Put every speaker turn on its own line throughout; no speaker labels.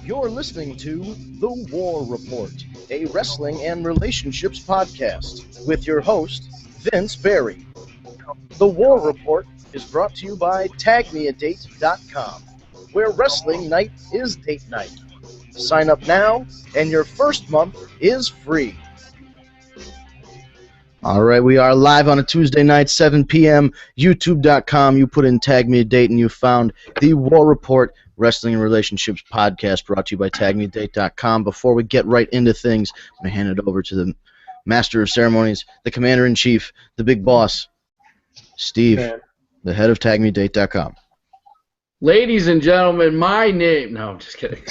You're listening to The War Report, a wrestling and relationships podcast with your host, Vince Barry. The War Report is brought to you by TagMeADate.com, where wrestling night is date night. Sign up now, and your first month is free. All right, we are live on a Tuesday night, 7 p.m., YouTube.com. You put in Tag Me a Date, and you found the War Report Wrestling and Relationships podcast brought to you by TagMeADate.com. Before we get right into things, I'm going to hand it over to the Master of Ceremonies, the Commander-in-Chief, the Big Boss, Steve, the head of TagMeADate.com.
Ladies and gentlemen, my name... No, I'm just kidding.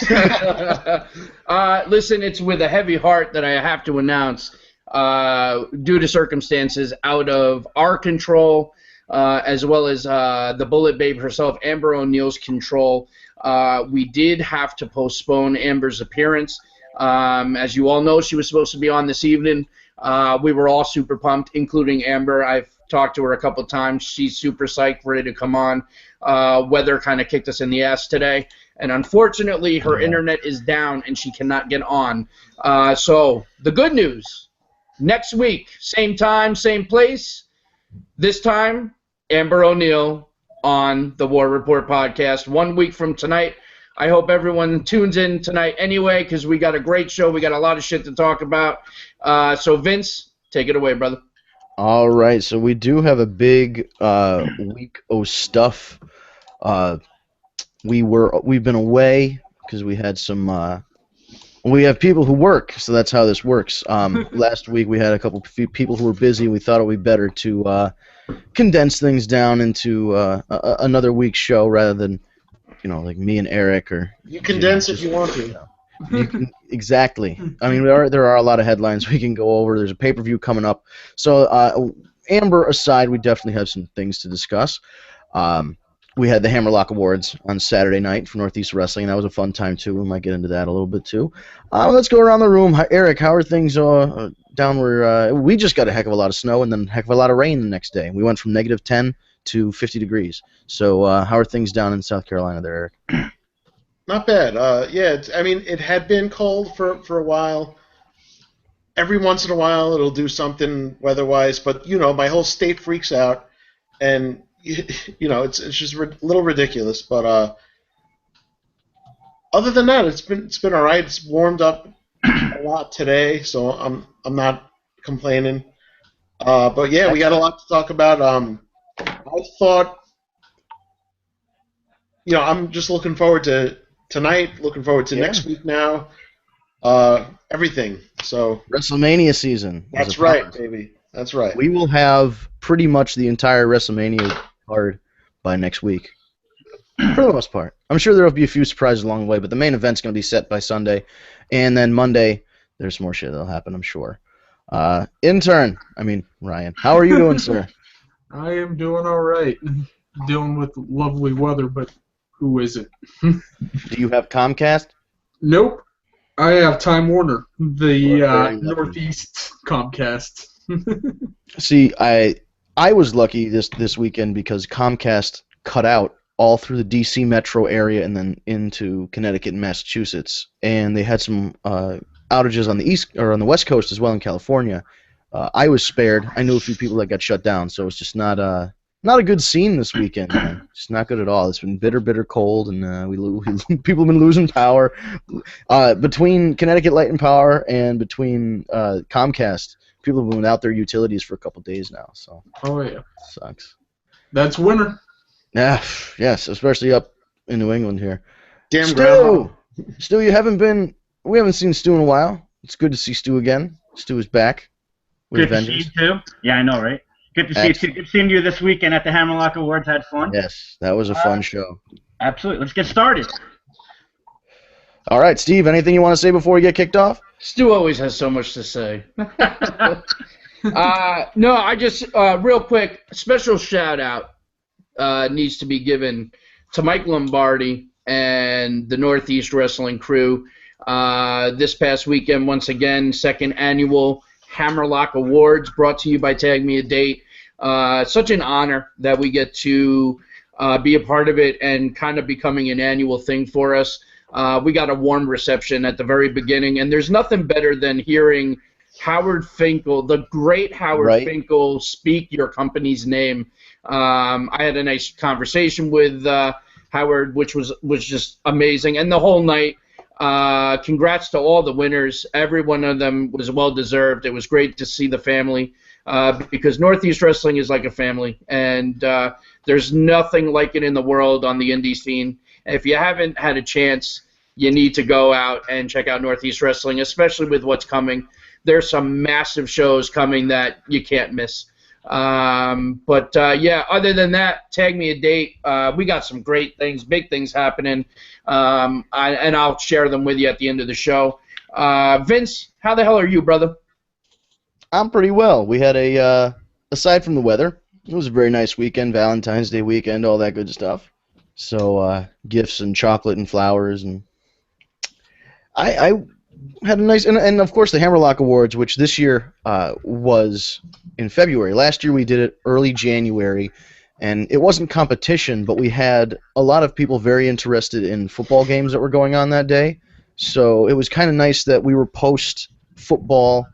Listen, it's with a heavy heart that I have to announce, due to circumstances out of our control, as well as the Bullet Babe herself, Amber O'Neill's control, we did have to postpone Amber's appearance. As you all know, she was supposed to be on this evening. We were all super pumped, including Amber. I've talked to her a couple times. She's super psyched, ready to come on. Weather kind of kicked us in the ass today, and unfortunately her internet is down and she cannot get on. So the good news, next week, same time, same place, this time Amber O'Neill on the War Report podcast 1 week from tonight. I hope everyone tunes in tonight anyway, because we got a great show. We got a lot of shit to talk about. So Vince, take it away, brother.
All right, so we do have a big week of stuff. We've been away because we had some. We have people who work, so that's how this works. Last week we had a couple of people who were busy. We thought it would be better to condense things down into another week's show rather than, like me and Eric or.
You condense if you want to.
Exactly. I mean, there are a lot of headlines we can go over. There's a pay-per-view coming up. So, Amber aside, we definitely have some things to discuss. We had the Hammerlock Awards on Saturday night for Northeast Wrestling, and that was a fun time, too. We might get into that a little bit, too. Let's go around the room. Eric, how are things down where we just got a heck of a lot of snow and then a heck of a lot of rain the next day. We went from -10 to 50 degrees. So how are things down in South Carolina there, Eric?
Not bad. It had been cold for a while. Every once in a while it'll do something weather-wise, but, my whole state freaks out, and, it's just a little ridiculous. But other than that, it's been all right. It's warmed up a lot today, so I'm not complaining. But, yeah, we got a lot to talk about. I thought, I'm just looking forward to tonight, looking forward to next week now, everything. So
WrestleMania season.
That's right, baby. That's right.
We will have pretty much the entire WrestleMania card by next week, for the most part. I'm sure there will be a few surprises along the way, but the main event's going to be set by Sunday, and then Monday there's more shit that'll happen, I'm sure. Ryan, how are you doing, sir?
I am doing all right. Dealing with lovely weather, but who isn't?
Do you have Comcast?
Nope. I have Time Warner, the Northeast Comcast.
See, I was lucky this weekend because Comcast cut out all through the D.C. metro area and then into Connecticut and Massachusetts, and they had some outages on the east or on the West Coast as well in California. I was spared. I knew a few people that got shut down, so it's just not a good scene this weekend, man. Just not good at all. It's been bitter cold, and people have been losing power. Between Connecticut Light and Power and between Comcast, people have been without their utilities for a couple days now. So.
Oh yeah.
Sucks.
That's winter.
Yeah. Yes, especially up in New England here.
Damn,
Stu, we haven't seen Stu in a while. It's good to see Stu again. Stu is back.
Good to see you too. Yeah, I know, right? Good to see you too. Good seeing you this weekend at the Hammerlock Awards. Had fun.
Yes, that was a fun show.
Absolutely. Let's get started.
All right, Steve, anything you want to say before we get kicked off?
Stu always has so much to say. No, I just, real quick, special shout-out needs to be given to Mike Lombardi and the Northeast Wrestling crew. This past weekend, once again, second annual Hammerlock Awards, brought to you by Tag Me a Date. such an honor that we get to be a part of it and kind of becoming an annual thing for us. We got a warm reception at the very beginning, and there's nothing better than hearing Howard Finkel, the great Howard Finkel, speak your company's name. I had a nice conversation with Howard, which was just amazing, and the whole night. Congrats to all the winners. Every one of them was well deserved. It was great to see the family because Northeast Wrestling is like a family, and there's nothing like it in the world on the indie scene. If you haven't had a chance, you need to go out and check out Northeast Wrestling, especially with what's coming. There's some massive shows coming that you can't miss. Yeah, other than that, tag me a date. We got some great things, big things happening, and I'll share them with you at the end of the show. Vince, how the hell are you, brother?
I'm pretty well. We had aside from the weather, it was a very nice weekend, Valentine's Day weekend, all that good stuff. So, gifts and chocolate and flowers, and I had a nice, and of course the Hammerlock Awards, which this year was in February. Last year we did it early January, and it wasn't competition, but we had a lot of people very interested in football games that were going on that day. So it was kind of nice that we were post-football,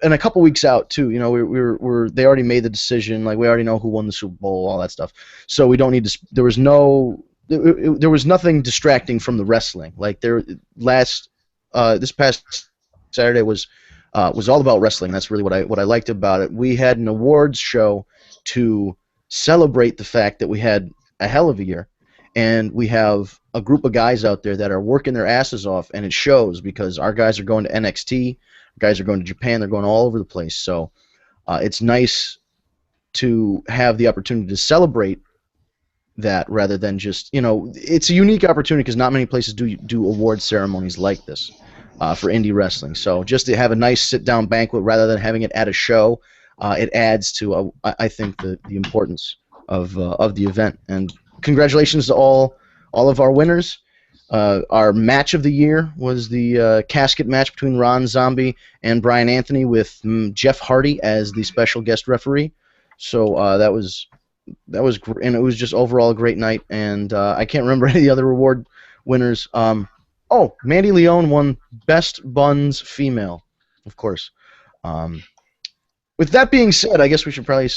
and a couple weeks out too. You know, they already made the decision. Like, we already know who won the Super Bowl, all that stuff. So we don't need to. There was nothing distracting from the wrestling. Like, this past Saturday was all about wrestling. That's really what I liked about it. We had an awards show to celebrate the fact that we had a hell of a year, and we have a group of guys out there that are working their asses off, and it shows because our guys are going to NXT, our guys are going to Japan, they're going all over the place. So it's nice to have the opportunity to celebrate that rather than just, it's a unique opportunity because not many places do award ceremonies like this for indie wrestling. So just to have a nice sit-down banquet rather than having it at a show, it adds to, I think, the importance of the event. And congratulations to all of our winners. Our match of the year was the casket match between Ron Zombie and Brian Anthony with Jeff Hardy as the special guest referee. So that was great, and it was just overall a great night. And I can't remember any of the other award winners. Mandy Leone won Best Buns Female, of course. With that being said, I guess we should probably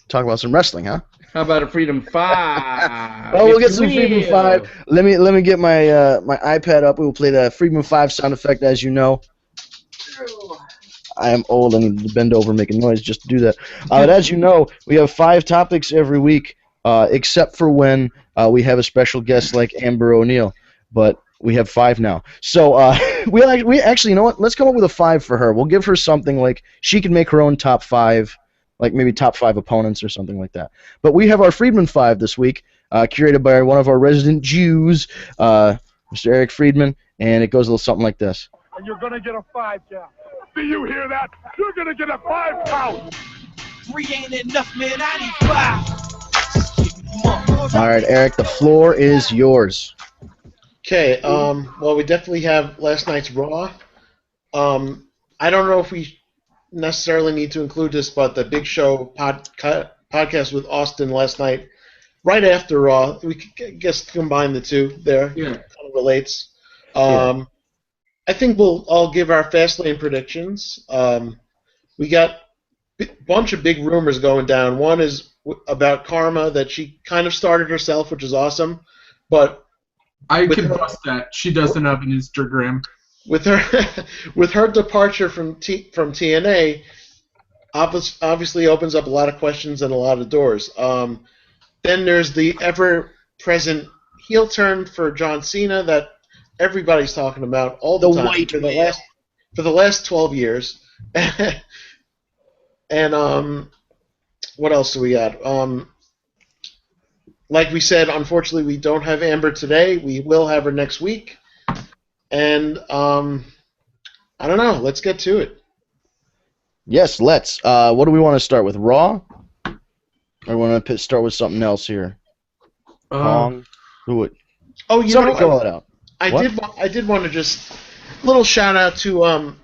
talk about some wrestling, huh?
How about a Freedom 5?
Oh, we'll get some Freedom 5. Let me get my my iPad up. We will play the Freedom 5 sound effect, as you know. I am old. I need to bend over and make a noise just to do that. But as you know, we have 5 topics every week, except for when we have a special guest like Amber O'Neil. But we have 5 now. So we actually, you know what? Let's come up with a 5 for her. We'll give her something like she can make her own top 5, like maybe top 5 opponents or something like that. But we have our Friedman 5 this week, curated by one of our resident Jews, Mr. Eric Friedman, and it goes a little something like this.
And you're going to get a 5 count. Do you hear that? You're going to get a 5 count.
3 ain't enough, man. I need 5.
All right, Eric, the floor is yours.
Okay, well, we definitely have last night's Raw. I don't know if we necessarily need to include this, but the Big Show podcast with Austin last night, right after Raw, we could guess combine the two there.
Yeah.
It kind of relates. I think we'll all give our Fastlane predictions. We got a bunch of big rumors going down. One is about Karma, that she kind of started herself, which is awesome, but
I can bust that. She doesn't have an Instagram.
With her departure from TNA, obviously opens up a lot of questions and a lot of doors. Then there's the ever-present heel turn for John Cena that everybody's talking about all the time for the last 12 years. And what else do we got? Like we said, unfortunately, we don't have Amber today. We will have her next week. And I don't know. Let's get to it.
Yes, let's. What do we want to start with? Raw? Or we want to start with something else here? Kong? Who would?
Oh, you
Somebody
know,
call it out.
I did want to just little shout out to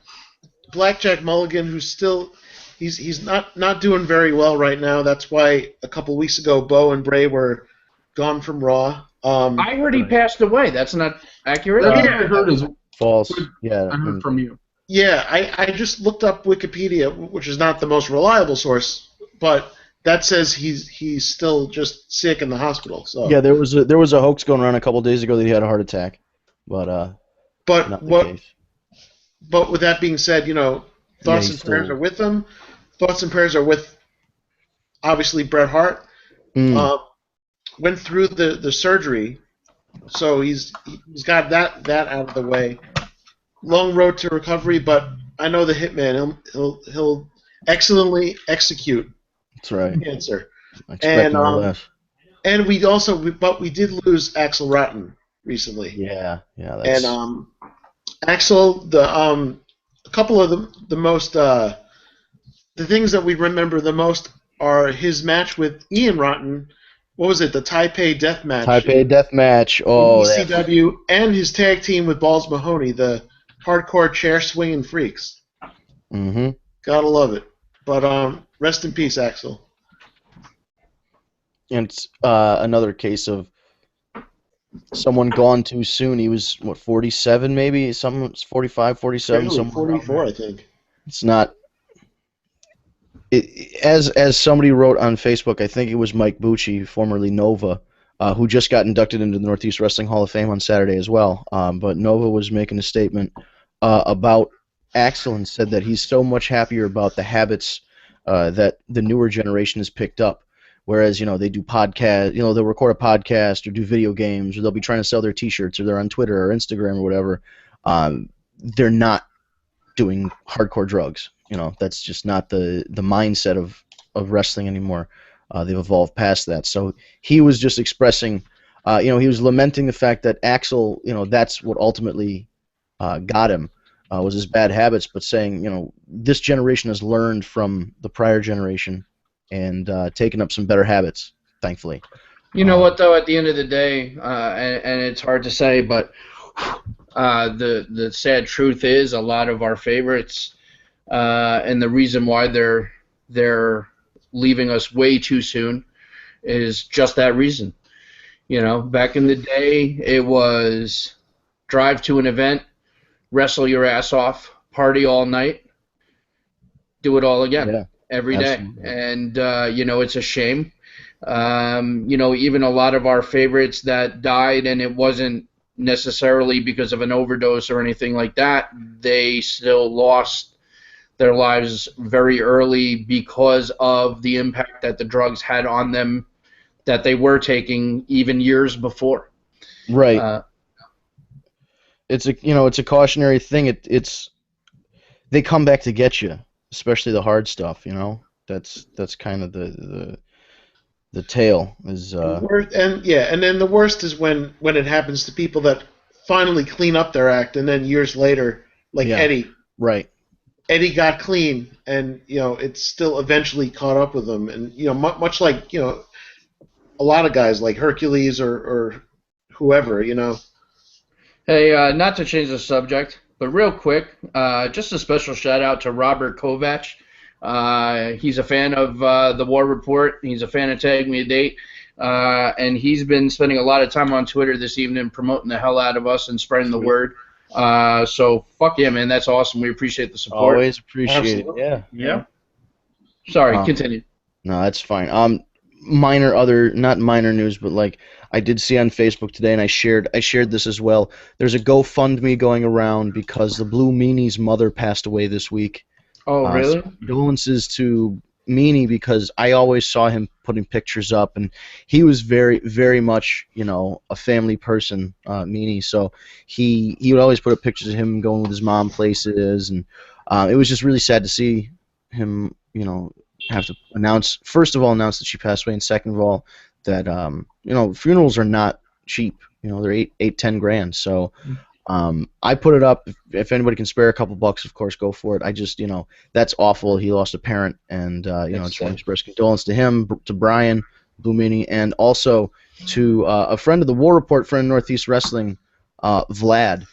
Blackjack Mulligan, who's still he's not doing very well right now. That's why a couple weeks ago, Bo and Bray were gone from Raw.
I heard he passed away. That's not accurate.
That's what I heard is
False. Yeah.
I heard from you.
Yeah, I just looked up Wikipedia, which is not the most reliable source, but that says he's still just sick in the hospital. So
Yeah, there was a hoax going around a couple days ago that he had a heart attack, but not the case.
But with that being said, thoughts and prayers are with him. Thoughts and prayers are with, obviously, Bret Hart. Went through the surgery, so he's got that out of the way. Long road to recovery, but I know the Hitman. He'll excellently execute.
That's right.
Cancer.
Expect no less.
And we did lose Axel Rotten recently.
Yeah. That's...
And Axel, a couple of the most the things that we remember the most are his match with Ian Rotten. What was it? The Taipei Death Match.
Taipei Death Match. Oh,
ECW, and his tag team with Balls Mahoney, the Hardcore Chair Swinging Freaks.
Mm-hmm.
Gotta love it. But rest in peace, Axel.
And it's another case of someone gone too soon. He was, 47 maybe? 45, 47?
Really, 44, I think.
It's not... As somebody wrote on Facebook, I think it was Mike Bucci, formerly Nova, who just got inducted into the Northeast Wrestling Hall of Fame on Saturday as well. But Nova was making a statement about Axel and said that he's so much happier about the habits that the newer generation has picked up. Whereas, they do podcasts, they'll record a podcast or do video games, or they'll be trying to sell their T-shirts, or they're on Twitter or Instagram or whatever. They're not doing hardcore drugs. That's just not the mindset of wrestling anymore. They've evolved past that. So he was just expressing, he was lamenting the fact that Axel, that's what ultimately got him, was his bad habits, but saying, this generation has learned from the prior generation and taken up some better habits, thankfully.
You know what, though, at the end of the day, and it's hard to say, but the sad truth is a lot of our favorites, and the reason why they're leaving us way too soon is just that reason. Back in the day, it was drive to an event, wrestle your ass off, party all night, do it all again every day. And, it's a shame. Even a lot of our favorites that died, and it wasn't necessarily because of an overdose or anything like that, they still lost their lives very early because of the impact that the drugs had on them that they were taking even years before.
Right. It's a cautionary thing. They come back to get you, especially the hard stuff. That's kind of the tale is.
And then the worst is when it happens to people that finally clean up their act, and then years later, like Eddie.
Right.
Eddie got clean, and it's still eventually caught up with him, and much like a lot of guys like Hercules or whoever,
Hey, not to change the subject, but real quick, just a special shout out to Robert Kovac. He's a fan of the War Report. He's a fan of Tag Me a Date, and he's been spending a lot of time on Twitter this evening promoting the hell out of us and spreading the word. So fuck yeah, man, that's awesome. We appreciate the support.
Always appreciate it. Yeah.
Sorry, continue.
No, that's fine. Not minor news, but I did see on Facebook today, and I shared this as well. There's a GoFundMe going around because the Blue Meanie's mother passed away this week.
Oh, really?
So condolences to Meanie, because I always saw him putting pictures up, and he was very, very much, a family person, Meanie. So he would always put up pictures of him going with his mom places, and it was just really sad to see him, have to announce that she passed away, and second of all, that funerals are not cheap. They're $8-10 grand. So I put it up. If anybody can spare a couple bucks, of course, go for it. I just, that's awful. He lost a parent, and just want to express condolence to him, to Brian, Blue Meanie, and also to a friend of the War Report, friend of Northeast Wrestling, Vlad.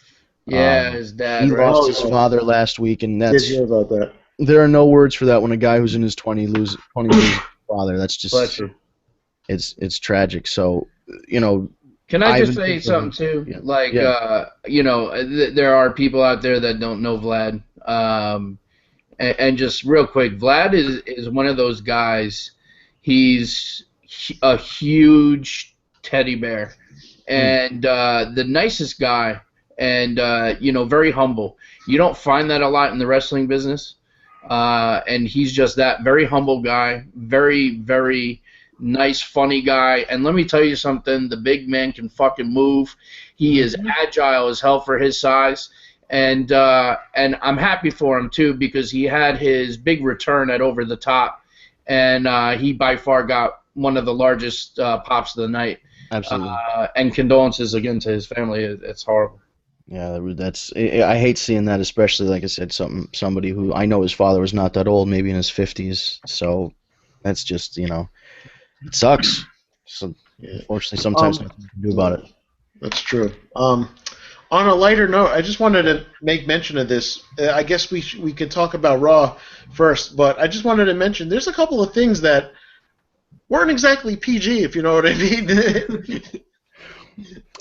Yeah, his dad.
He lost his father last week, and that's.
Did hear about that.
There are no words for that when a guy who's in his 20s loses his father. That's just it's tragic. So, you know.
Can I just say something too?
Yeah.
Like, you know, there are people out there that don't know Vlad. And just real quick, Vlad is one of those guys. He's a huge teddy bear, and the nicest guy, and you know, very humble. You don't find that a lot in the wrestling business. And he's just that very humble guy, very, very nice, funny guy. And let me tell you something, the big man can fucking move. He is agile as hell for his size. And I'm happy for him, too, because he had his big return at Over the Top. And he by far got one of the largest pops of the night.
Absolutely.
And condolences again to his family. It's horrible.
Yeah, I hate seeing that, especially, like I said, somebody who I know his father was not that old, maybe in his 50s. So that's just, you know, it sucks. So unfortunately, sometimes nothing you can do about it.
That's true. On a lighter note, I just wanted to make mention of this. I guess we could talk about Raw first, but I just wanted to mention there's a couple of things that weren't exactly PG, if you know what I mean.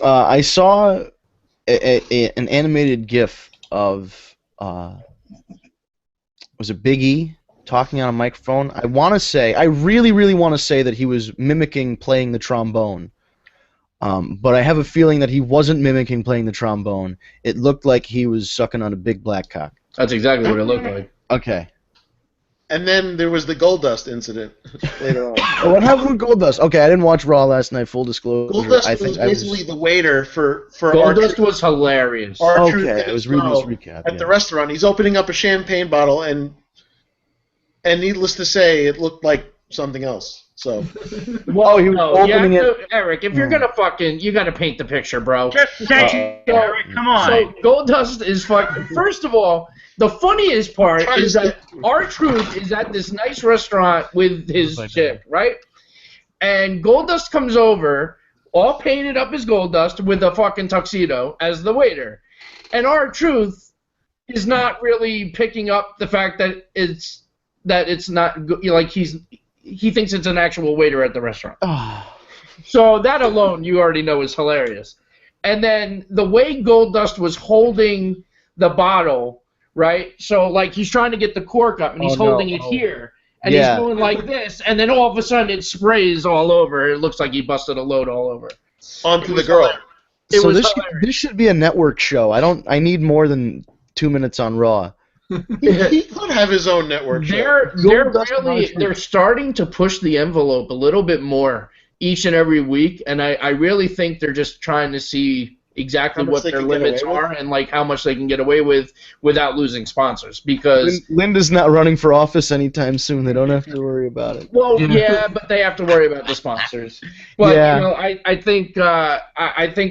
I saw an animated GIF of was it Big E talking on a microphone? I really, really want to say that he was mimicking playing the trombone. But I have a feeling that he wasn't mimicking playing the trombone. It looked like he was sucking on a big black cock.
That's exactly what it looked like.
Okay.
And then there was the Goldust incident later on.
What happened with Goldust? Okay, I didn't watch Raw last night, full disclosure.
Goldust was basically the waiter for
Goldust was hilarious.
Okay, I was reading this recap.
At the restaurant. He's opening up a champagne bottle, and needless to say, it looked like something else. So,
well, he was opening it.
Eric, if you're gonna you gotta paint the picture, bro.
Just say, Eric, come on.
So Goldust is fucking. First of all, the funniest part is that R-Truth is at this nice restaurant with his chick, right? And Goldust comes over, all painted up as Goldust with a fucking tuxedo as the waiter, and R-Truth is not really picking up the fact that it's not like he thinks it's an actual waiter at the restaurant. So that alone, you already know, is hilarious. And then the way Goldust was holding the bottle, right? So, like, he's trying to get the cork up, and he's holding it here. And he's going like this, and then all of a sudden it sprays all over. It looks like he busted a load all over.
Onto the girl.
So this should be a network show. I need more than 2 minutes on Raw.
He could have his own network show.
They're starting to push the envelope a little bit more each and every week, and I really think they're just trying to see exactly what their limits are and like how much they can get away with without losing sponsors. Because
Linda's not running for office anytime soon. They don't have to worry about it.
Well, yeah, but they have to worry about the sponsors. But you know, I think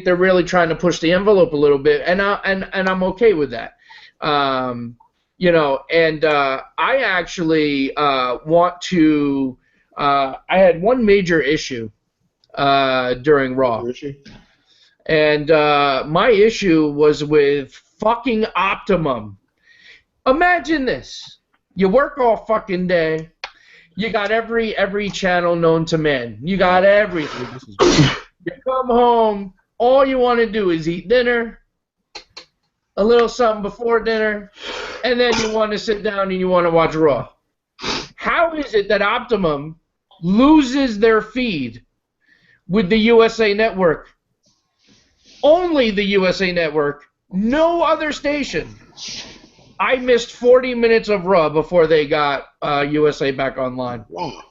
they're really trying to push the envelope a little bit, and I'm okay with that. You know, and I actually want to. I had one major issue during Raw, and my issue was with fucking Optimum. Imagine this: you work all fucking day, you got every channel known to man, you got everything. You come home, all you want to do is eat dinner, a little something before dinner, and then you want to sit down and you want to watch Raw. How is it that Optimum loses their feed with the USA Network? Only the USA Network, no other station. I missed 40 minutes of Raw before they got USA back online.
Wow.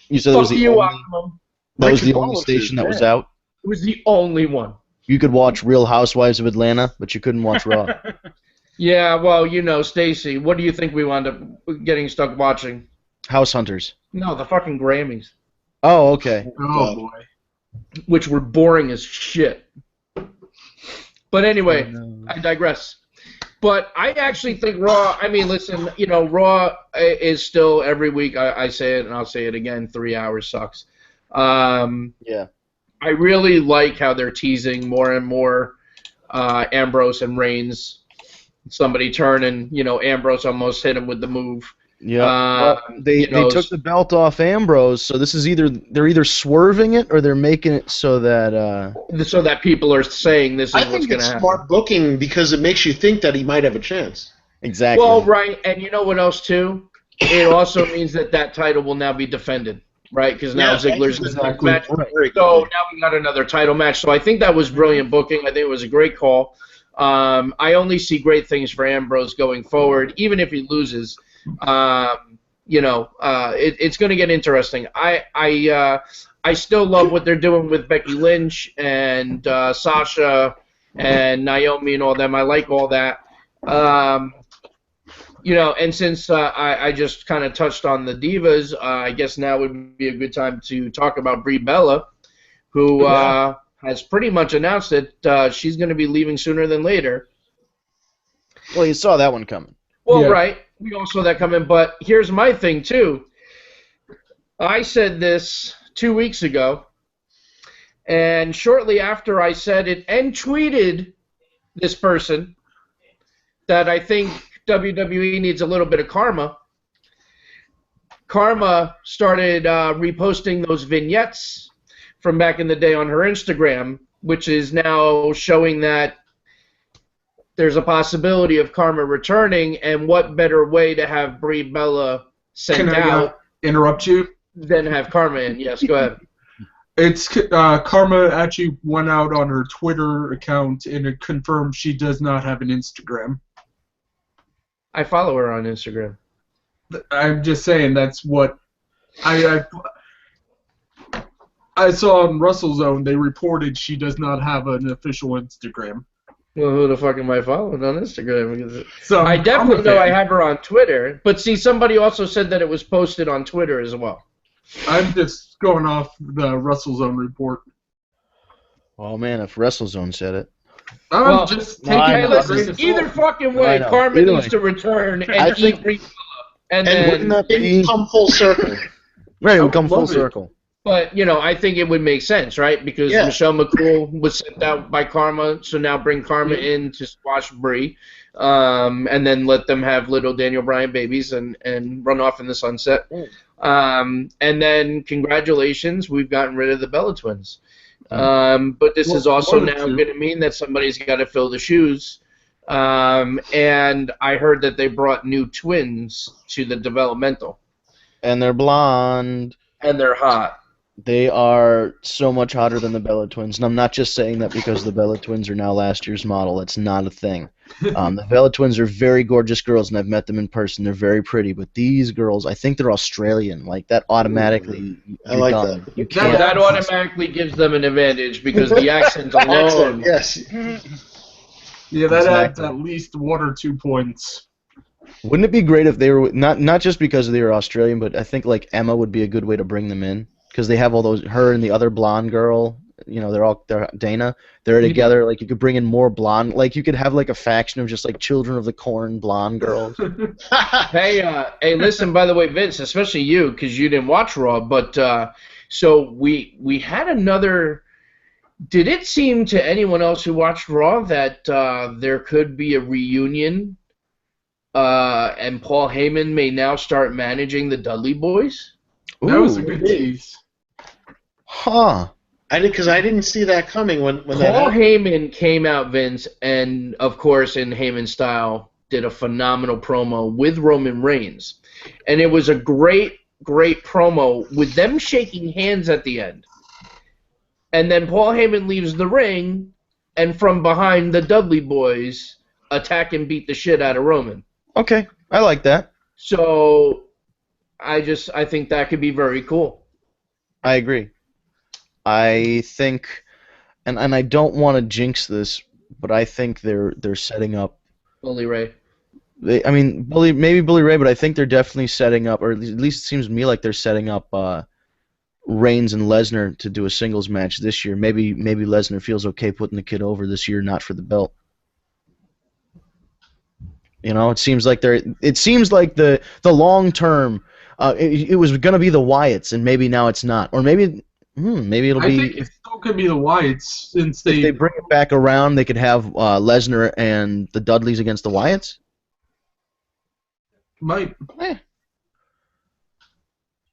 You said
Optimum.
That was the only station that was out?
It was the only one.
You could watch Real Housewives of Atlanta, but you couldn't watch Raw.
Yeah, well, you know, Stacy, what do you think we wound up getting stuck watching?
House Hunters.
No, the fucking Grammys.
Oh, okay.
Oh, boy.
Which were boring as shit. But anyway, I digress. But I actually think Raw, I mean, listen, you know, Raw is still, every week, I say it and I'll say it again, 3 hours sucks.
Yeah.
I really like how they're teasing more and more Ambrose and Reigns. somebody turn and Ambrose almost hit him with the move.
Yeah, they took the belt off Ambrose, so this is they're either swerving it or they're making it so that
people are saying this is what's going to happen.
I think it's smart booking because it makes you think that he might have a chance.
Exactly.
Well, right, and you know what else too? It also means that title will now be defended, right? Because now Ziggler's in the match. Right. So now we got another title match. So I think that was brilliant booking. I think it was a great call. I only see great things for Ambrose going forward, even if he loses. It's going to get interesting. I still love what they're doing with Becky Lynch and Sasha and Naomi and all them. I like all that. And since I just kind of touched on the divas, I guess now would be a good time to talk about Brie Bella, who has pretty much announced that she's going to be leaving sooner than later.
Well, you saw that one coming.
Well, right. We all saw that coming, but here's my thing, too. I said this 2 weeks ago, and shortly after I said it and tweeted this person that I think WWE needs a little bit of karma. Karma started reposting those vignettes from back in the day on her Instagram, which is now showing that there's a possibility of Karma returning, and what better way to have Brie Bella sent out
interrupt you?
Than have Karma in. Yes, go ahead.
It's Karma actually went out on her Twitter account and it confirmed she does not have an Instagram.
I follow her on Instagram.
I'm just saying that's what I saw on WrestleZone. They reported she does not have an official Instagram.
Well, who the fuck am I following on Instagram? So I definitely know I have her on Twitter, but see, somebody also said that it was posted on Twitter as well.
I'm just going off the WrestleZone report.
Oh man, if WrestleZone said it.
I'm just taking
listen, either fucking way, Karma needs to return and eat Brie Bella, and then
come full circle.
Right, it would come full circle.
But, I think it would make sense, right? Because Michelle McCool was sent out by Karma, so now bring Karma in to squash Brie, and then let them have little Daniel Bryan babies and run off in the sunset. And then, congratulations, we've gotten rid of the Bella Twins. But this is also now going to mean that somebody's got to fill the shoes. And I heard that they brought new twins to the developmental.
And they're blonde.
And they're hot.
They are so much hotter than the Bella Twins, and I'm not just saying that because the Bella Twins are now last year's model. That's not a thing. The Bella Twins are very gorgeous girls, and I've met them in person. They're very pretty, but these girls, I think they're Australian. Like, that automatically,
I like that.
You can't.
That automatically gives them an advantage because the accent alone.
Yes.
Yeah, that adds at least 1 or 2 points.
Wouldn't it be great if they were not just because they were Australian, but I think like Emma would be a good way to bring them in because they have all those her and the other blonde girl. They're Dana. They're together. Like you could bring in more blonde. Like you could have like a faction of just like Children of the Corn blonde girls.
Hey, listen. By the way, Vince, especially you, because you didn't watch Raw, but so we had another. Did it seem to anyone else who watched Raw that there could be a reunion? And Paul Heyman may now start managing the Dudley Boyz?
That was a good tease.
Huh.
I didn't see that coming when
Paul Heyman came out, Vince, and of course in Heyman style did a phenomenal promo with Roman Reigns. And it was a great, great promo with them shaking hands at the end. And then Paul Heyman leaves the ring, and from behind the Dudley Boyz attack and beat the shit out of Roman.
Okay, I like that.
So, I think that could be very cool.
I agree. I think, and I don't want to jinx this, but I think they're setting up
Bully Ray.
Maybe Bully Ray, but I think they're definitely setting up, or at least it seems to me like they're setting up Reigns and Lesnar to do a singles match this year. Maybe Lesnar feels okay putting the kid over this year, not for the belt. It seems like the long term. It was going to be the Wyatts, and maybe now it's not, or maybe it'll be.
I think it's still could be the Wyatts since
If they bring it back around, they could have Lesnar and the Dudleys against the Wyatts.
might.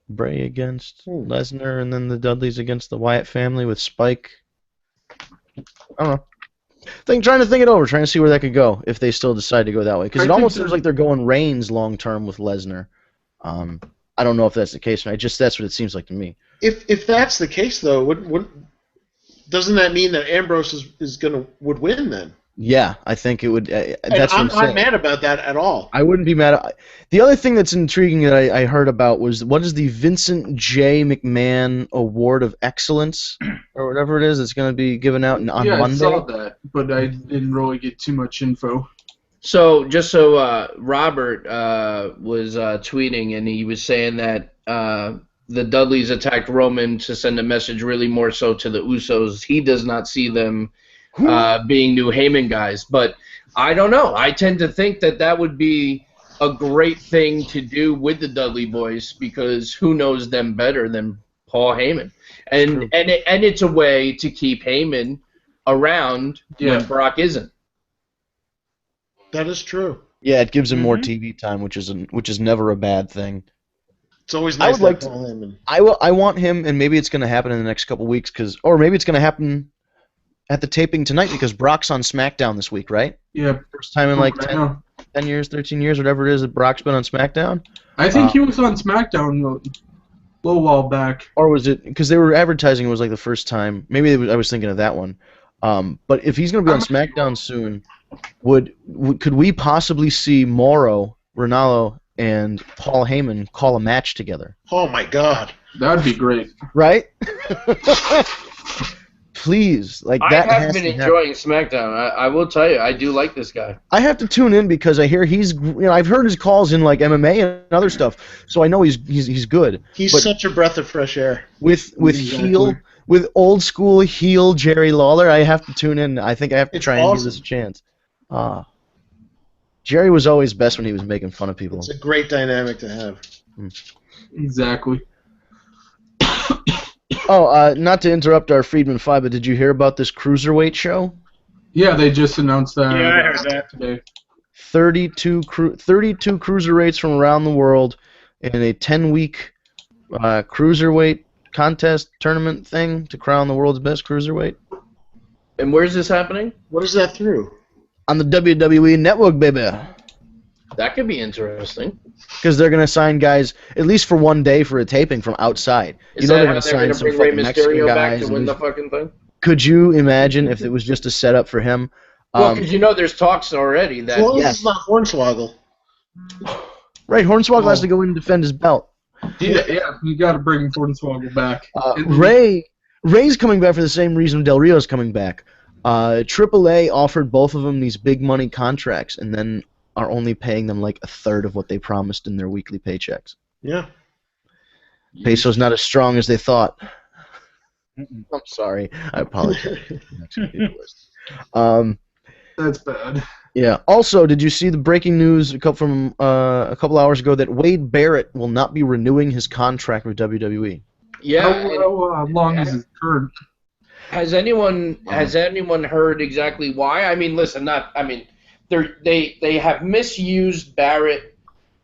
Bray against Lesnar, and then the Dudleys against the Wyatt family with Spike. I don't know. Trying to think it over, trying to see where that could go if they still decide to go that way. Because it almost seems like they're going Reigns long term with Lesnar. I don't know if that's the case, or that's what it seems like to me.
If that's the case, though, doesn't that mean that Ambrose would win then?
Yeah, I think it would. That's
I'm
what I'm
not mad about that at all.
I wouldn't be mad. The other thing that's intriguing that I heard about was what is the Vincent J. McMahon Award of Excellence or whatever it is that's going to be given out on Monday.
I saw that, but I didn't really get too much info.
So Robert was tweeting, and he was saying that the Dudleys attacked Roman to send a message really more so to the Usos. He does not see them being new Heyman guys, but I don't know. I tend to think that would be a great thing to do with the Dudley Boyz because who knows them better than Paul Heyman, and it's a way to keep Heyman around when Brock isn't.
That is true.
Yeah, it gives him more TV time, which is never a bad thing.
It's always nice to have Paul Heyman.
I want him, and maybe it's going to happen in the next couple weeks, or maybe it's going to happen at the taping tonight because Brock's on SmackDown this week, right?
Yeah.
First time in like 10 years, 13 years, whatever it is that Brock's been on SmackDown.
I think he was on SmackDown a little while back.
Or was it because they were advertising it was like the first time? Maybe I was thinking of that one. But if he's going to be on SmackDown soon, could we possibly see Mauro, Ranallo, and Paul Heyman call a match together?
Oh my God,
that'd be great,
right? Please, like that.
I have been enjoying SmackDown. I will tell you, I do like this guy.
I have to tune in because I hear I've heard his calls in like MMA and other stuff, so I know he's good.
He's such a breath of fresh air.
With old school heel Jerry Lawler, I have to tune in. I think I have to try and give this a chance. Jerry was always best when he was making fun of people.
It's a great dynamic to have.
Exactly.
Oh, not to interrupt our Friedman 5, but did you hear about this Cruiserweight show?
Yeah, they just announced that.
Yeah, I heard that
today.
32 Cruiserweights from around the world in a 10-week Cruiserweight contest tournament thing to crown the world's best Cruiserweight.
And where's this happening?
What is that through?
On the WWE Network, baby.
That could be interesting.
Because they're going to sign guys, at least for one day for a taping, from outside.
Is that how they're going to bring Rey Mysterio back to win the fucking thing?
Could you imagine if it was just a setup for him?
Well, because there's talks already that...
Well, it's not Hornswoggle.
Right, Hornswoggle has to go in and defend his belt.
Yeah, you got to bring Hornswoggle back.
Ray's coming back for the same reason Del Rio's coming back. AAA offered both of them these big money contracts, and then are only paying them like a third of what they promised in their weekly paychecks.
Yeah.
Peso's not as strong as they thought. I'm sorry. I apologize.
That's bad.
Yeah. Also, did you see the breaking news a couple hours ago that Wade Barrett will not be renewing his contract with WWE?
Yeah.
How long is his current?
Has anyone heard exactly why? I mean, listen, they have misused Barrett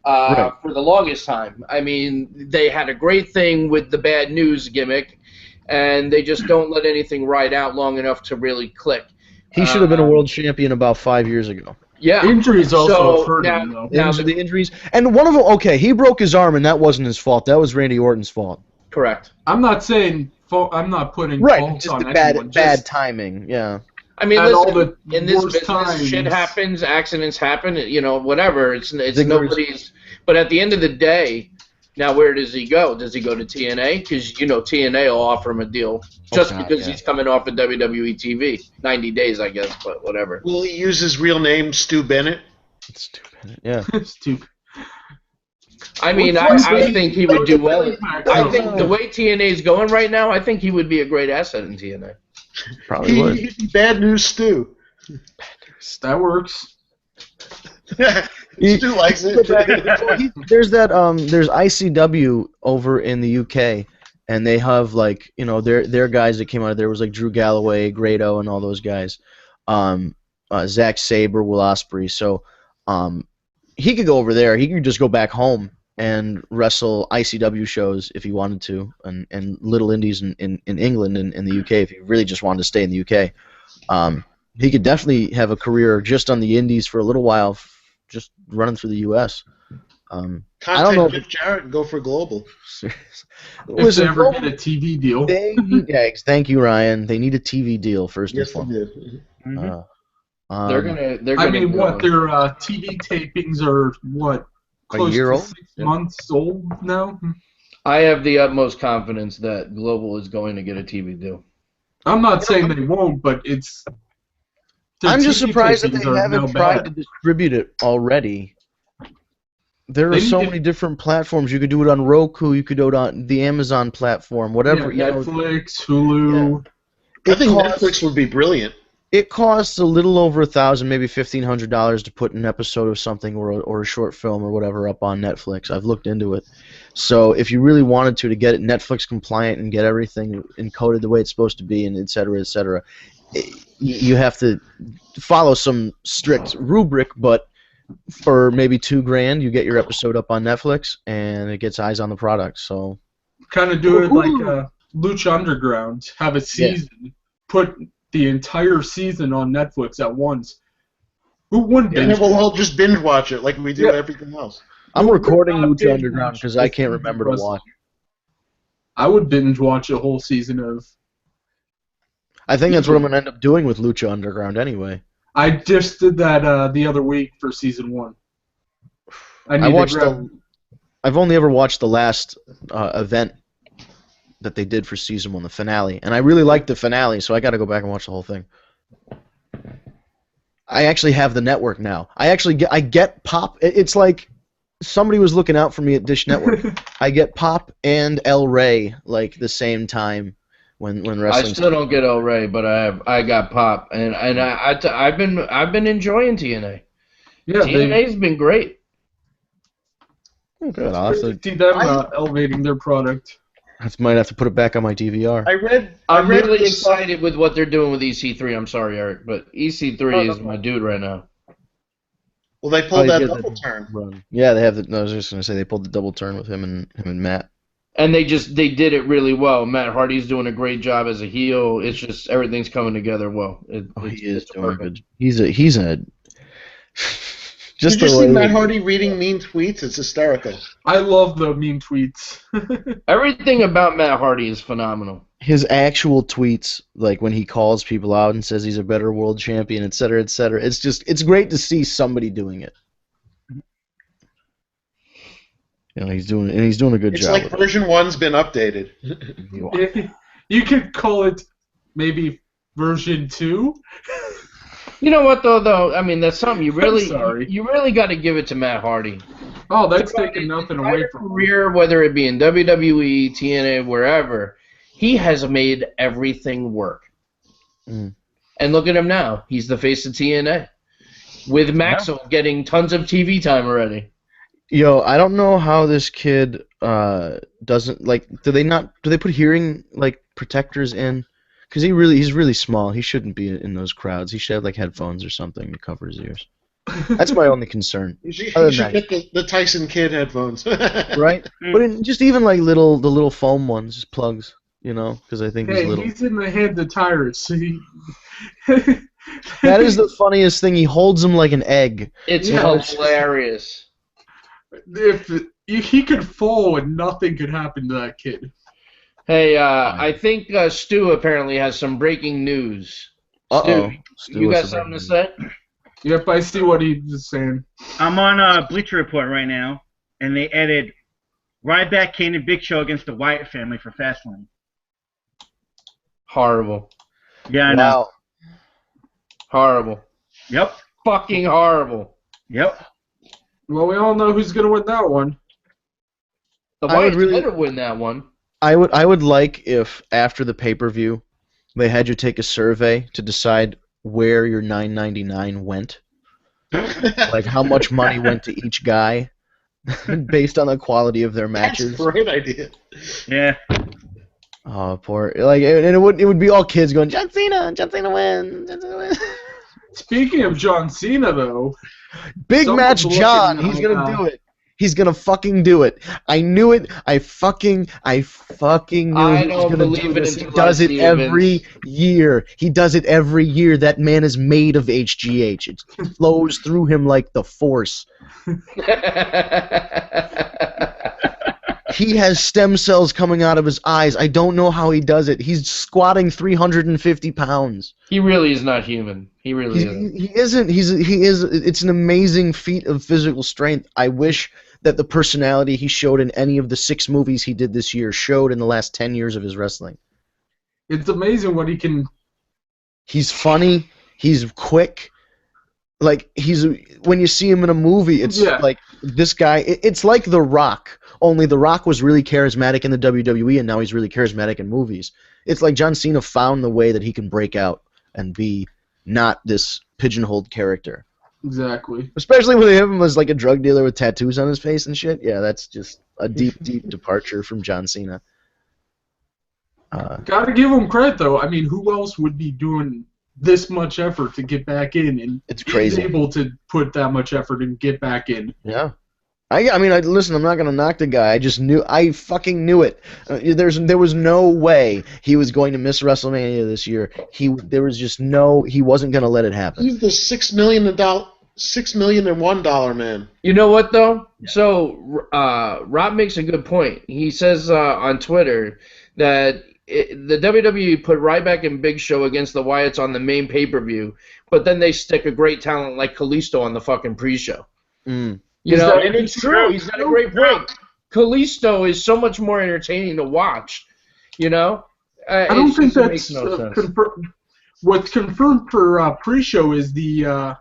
for the longest time. I mean, they had a great thing with the bad news gimmick, and they just don't let anything ride out long enough to really click.
He should have been a world champion about 5 years ago.
Yeah.
Injuries also hurt him, though.
Now
the injuries. And one of them, okay, he broke his arm, and that wasn't his fault. That was Randy Orton's fault.
Correct.
I'm not saying... I'm not putting
faults just on the bad timing, yeah.
I mean, listen, in this business,
times.
Shit happens, accidents happen, whatever. It's nobody's... But at the end of the day, now where does he go? Does he go to TNA? Because, TNA will offer him a deal because he's coming off of WWE TV. 90 days, I guess, but whatever.
Will he use his real name, Stu Bennett?
Stu Bennett, yeah.
Stu.
I mean, I think he would do well. I think the way TNA is going right now, I think he would be a great asset in TNA.
Probably would.
He'd be Bad News Stu.
That works.
Stu likes it.
There's ICW over in the UK, and they have like their guys that came out of there was like Drew Galloway, Grado, and all those guys. Zack Sabre, Will Ospreay. So he could go over there. He could just go back home and wrestle ICW shows if he wanted to, and little indies in England and in the UK if he really just wanted to stay in the UK. He could definitely have a career just on the indies for a little while, just running through the US. I don't know.
Jeff Jarrett and go for global.
If they ever get a TV deal.
Thank you, Ryan. They need a TV deal first and
Yes, they
foremost.
do.
They're gonna.
I mean, what their TV tapings are? What, close
year
to
old?
6 months old now?
I have the utmost confidence that Global is going to get a TV deal.
I'm not saying they won't, but it's.
I'm just
TV
surprised that they
tapings are
haven't
no
tried
bad.
to distribute it already. There are
They
so
need to-
many different platforms. You could do it on Roku. You could do it on the Amazon platform. Whatever.
Yeah, Netflix, Hulu.
I think
costs-
Netflix would be brilliant.
It costs a little over $1,000, maybe $1,500 to put an episode of something or a short film or whatever up on Netflix. I've looked into it. So if you really wanted to get it Netflix compliant and get everything encoded the way it's supposed to be, and et cetera, you have to follow some strict rubric. But for maybe $2,000, you get your episode up on Netflix and it gets eyes on the product. So
Kind of do it like Lucha Underground. Have a season. Put the entire season on Netflix at once. Who wouldn't
And
binge
then we'll all just binge watch it like we do everything else.
I'm recording
not
Lucha
binge
Underground
watch
because I
this
can't
season
remember to
wrestling.
watch.
I would binge watch a whole season of.
I think that's what I'm going to end up doing with Lucha Underground anyway.
I just did that the other week for season 1.
I've only ever watched the last event that they did for season 1, the finale, and I really liked the finale, so I got to go back and watch the whole thing. I actually have the network now. I get Pop. It's like somebody was looking out for me at Dish Network. I get Pop and El Rey like the same time when wrestling.
I still don't get El Rey, but I got Pop, and I've been enjoying TNA.
Yeah,
TNA's been great.
Oh, good. I'll have to,
see them elevating their product.
I might have to put it back on my DVR.
I'm really excited with what they're doing with EC3. I'm sorry, Eric, but EC3 is my dude right now.
Well, they pulled that double turn.
Run. Yeah, they have. I was just going to say they pulled the double turn with him and Matt.
And they did it really well. Matt Hardy's doing a great job as a heel. It's just everything's coming together well.
He is doing
perfect.
good. He's a
Did you see Matt Hardy reading mean tweets? It's hysterical.
I love the mean tweets.
Everything about Matt Hardy is phenomenal.
His actual tweets, like when he calls people out and says he's a better world champion, et cetera, et cetera. It's great to see somebody doing it. He's doing a good job.
It's like version 1's been updated.
You could call it maybe version 2.
You know what though? I mean, that's something you really got to give it to Matt Hardy.
Oh, that's taking nothing away from him.
Career, whether it be in WWE, TNA, wherever, he has made everything work.
Mm.
And look at him now. He's the face of TNA. With Maxwell getting tons of TV time already.
Yo, I don't know how this kid doesn't like. Do they put hearing like protectors in? Because he's really small. He shouldn't be in those crowds. He should have like headphones or something to cover his ears. That's my only concern.
You should get the Tyson Kidd headphones.
Right? But just even like the little foam ones, just plugs. Because I think he's little.
He's in the hand of Tyrus.
That is the funniest thing. He holds him like an egg.
It's hilarious.
If he could fall and nothing could happen to that kid.
Hey, I think Stu apparently has some breaking news.
Uh-oh.
Stu, you got something to say?
Yep, I see what he's saying.
I'm on Bleacher Report right now, and they added Ryback, Kane, and Big Show against the Wyatt family for Fastlane.
Horrible.
Yeah, I know.
Horrible.
Yep.
Fucking horrible.
Yep.
Well, we all know who's going to win that one.
The Wyatts better win that one.
I would like if after the pay-per-view they had you take a survey to decide where your $9.99 went. Like how much money went to each guy based on the quality of their matches.
That's a great idea.
Yeah.
Oh, poor. Like, and it would be all kids going, John Cena wins, John Cena wins.
Speaking of John Cena, though,
Big match John. He's gonna do it. He's gonna fucking do it. I knew it. I fucking knew he was gonna do this. He does it every year. He does it every year. That man is made of HGH. It flows through him like the Force. He has stem cells coming out of his eyes. I don't know how he does it. He's squatting 350 pounds.
He really is not human. He really isn't.
He isn't. He is. It's an amazing feat of physical strength. I wish that the personality he showed in any of the 6 movies he did this year showed in the last 10 years of his wrestling.
It's amazing what he can...
He's funny. He's quick. Like, when you see him in a movie, it's like this guy... It's like The Rock, only The Rock was really charismatic in the WWE, and now he's really charismatic in movies. It's like John Cena found the way that he can break out and be not this pigeonholed character.
Exactly.
Especially when they have him as like a drug dealer with tattoos on his face and shit. Yeah, that's just a deep, deep departure from John Cena.
Gotta give him credit, though. I mean, who else would be doing this much effort to get back in? And
it's crazy.
He's able to put that much effort and get back in.
Yeah. I mean, listen, I'm not going to knock the guy. I fucking knew it. There was no way he was going to miss WrestleMania this year. He wasn't going to let it happen.
He's the $6 million and $1 man.
You know what, though? So, Rob makes a good point. He says on Twitter that the WWE put Ryback and Big Show against the Wyatts on the main pay-per-view, but then they stick a great talent like Kalisto on the fucking pre-show.
Mm.
You know, and it's true. He's got a great point. Kalisto is so much more entertaining to watch. You know,
I don't think that's confirmed. What's confirmed for pre-show is the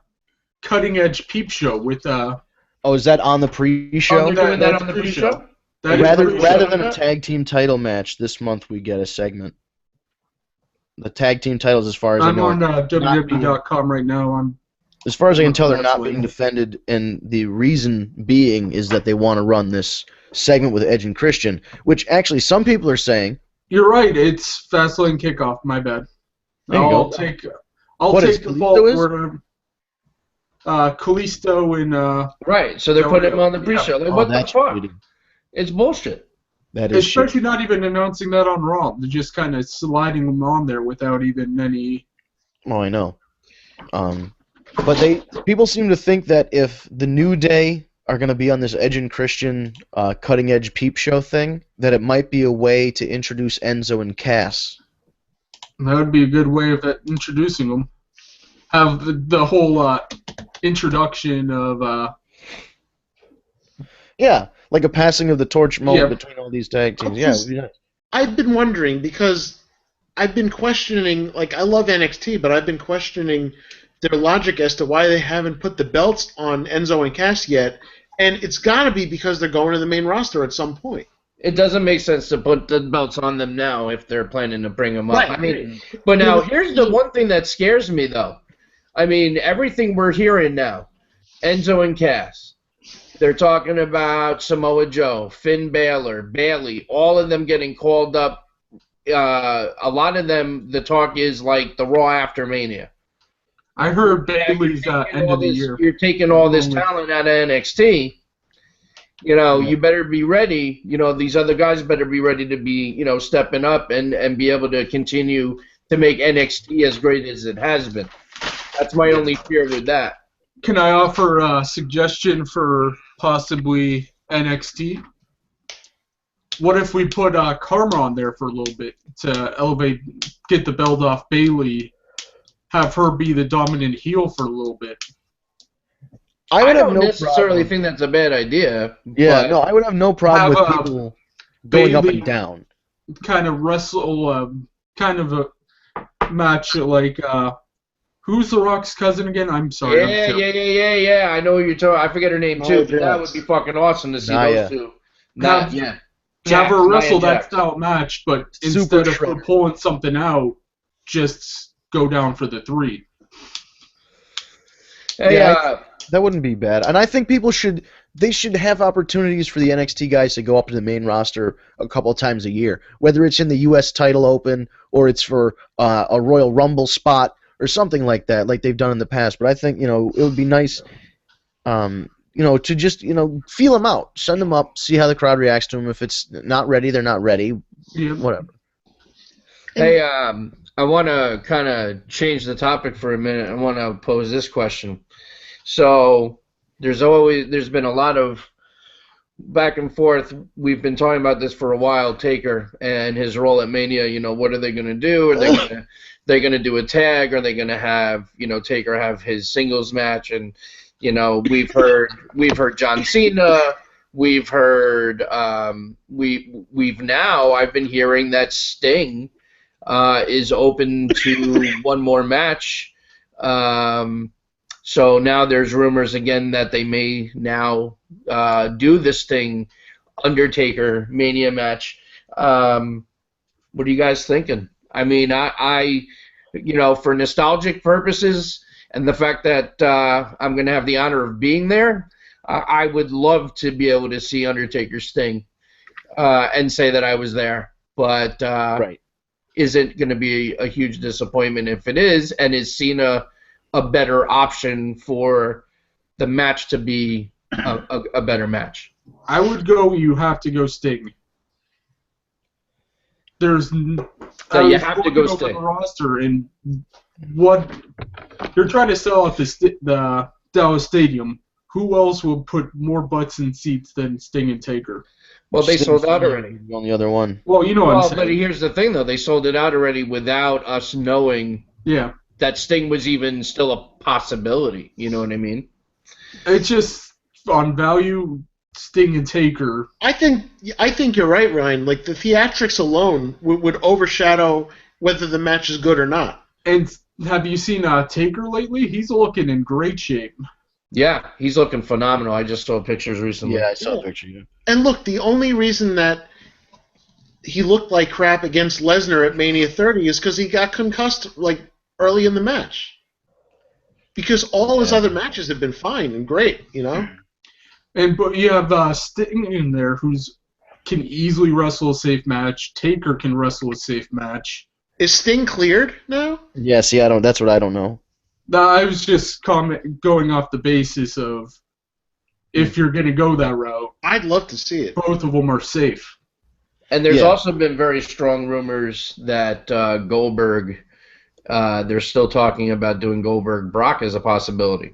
Cutting Edge Peep Show with.
Oh, is that on the pre-show?
They're doing that on the pre-show.
Rather than a tag team title match, this month we get a segment. The tag team titles, as far as I know,
I'm on WWE.com right now.
As far as I can tell, they're not being defended, and the reason being is that they want to run this segment with Edge and Christian, which actually some people are saying...
You're right, it's Fastlane Kickoff, my bad. I'll take the fault for Kalisto and...
Right, so they're putting him on the pre-show. Like, what the fuck? It's bullshit.
That is
especially not even announcing that on Raw. They're just kind of sliding them on there without even any...
Oh, I know. But people seem to think that if the New Day are going to be on this Edge and Christian Cutting Edge Peep Show thing, that it might be a way to introduce Enzo and Cass.
That would be a good way of introducing them. Have the whole introduction of...
Yeah, like a passing of the torch moment between all these tag teams. Yeah.
I've been wondering, because I've been questioning, like, I love NXT, but I've been questioning their logic as to why they haven't put the belts on Enzo and Cass yet, and it's got to be because they're going to the main roster at some point.
It doesn't make sense to put the belts on them now if they're planning to bring them up.
Right.
I mean, but now here's the one thing that scares me, though. I mean, everything we're hearing now, Enzo and Cass, they're talking about Samoa Joe, Finn Balor, Bayley, all of them getting called up. A lot of them, the talk is like the Raw after Mania.
I heard Bayley's end of the year.
You're taking all this talent out of NXT. You know, you better be ready. You know, these other guys better be ready to be, you know, stepping up and be able to continue to make NXT as great as it has been. That's my only fear with that.
Can I offer a suggestion for possibly NXT? What if we put Karma on there for a little bit to elevate, get the belt off Bayley, have her be the dominant heel for a little bit?
I don't necessarily think that's a bad idea.
Yeah, no, I would have no problem with people going up and down.
Kind of wrestle, kind of a match like, who's The Rock's cousin again? I'm sorry.
Yeah. I know who you're talking. I forget her name too. But that would be fucking awesome to see those two.
Have her wrestle that style match, but instead of her pulling something out, just go down for the 3.
Hey,
That wouldn't be bad. And I think people should have opportunities for the NXT guys to go up to the main roster a couple of times a year, whether it's in the U.S. title open or it's for a Royal Rumble spot or something like that, like they've done in the past. But I think, it would be nice, to just, feel them out, send them up, see how the crowd reacts to them. If it's not ready, they're not ready.
Yeah.
Whatever.
Hey, I want to kind of change the topic for a minute. I want to pose this question. So there's been a lot of back and forth. We've been talking about this for a while, Taker and his role at Mania. What are they going to do? Are they going to do a tag? Are they going to have, Taker have his singles match? And, we've heard John Cena. We've heard we've now I've been hearing that Sting is open to one more match. So now there's rumors again that they may now do this Sting Undertaker Mania match. What are you guys thinking? I mean, I for nostalgic purposes and the fact that I'm going to have the honor of being there, I would love to be able to see Undertaker Sting and say that I was there. But
Right.
Is it going to be a huge disappointment if it is? And is Cena a better option for the match to be a better match?
I would go. You have to go Sting. There's.
So you have to go
over
Sting.
the roster and what you're trying to sell at the Dallas Stadium. Who else will put more butts in seats than Sting and Taker?
Well, they
Sting's
sold out already.
the only other one.
Well, you know what I'm saying.
But here's the thing, though. They sold it out already without us knowing
Yeah.
that Sting was even still a possibility. You know what I mean?
It's just on value, Sting and Taker.
I think you're right, Ryan. Like, the theatrics alone would overshadow whether the match is good or not.
And have you seen Taker lately? He's looking in great shape.
Yeah, he's looking phenomenal. I just saw pictures recently.
Yeah, I saw a picture. Yeah.
And look, the only reason that he looked like crap against Lesnar at Mania 30 is because he got concussed like early in the match. Because all his other matches have been fine and great,
But you have Sting in there who's can easily wrestle a safe match. Taker can wrestle a safe match.
Is Sting cleared now?
Yeah, see, that's what I don't know.
I was just going off the basis of if you're going to go that route,
I'd love to see it.
both of them are safe.
And there's
Yeah.
also been very strong rumors that Goldberg, they're still talking about doing Goldberg Brock as a possibility.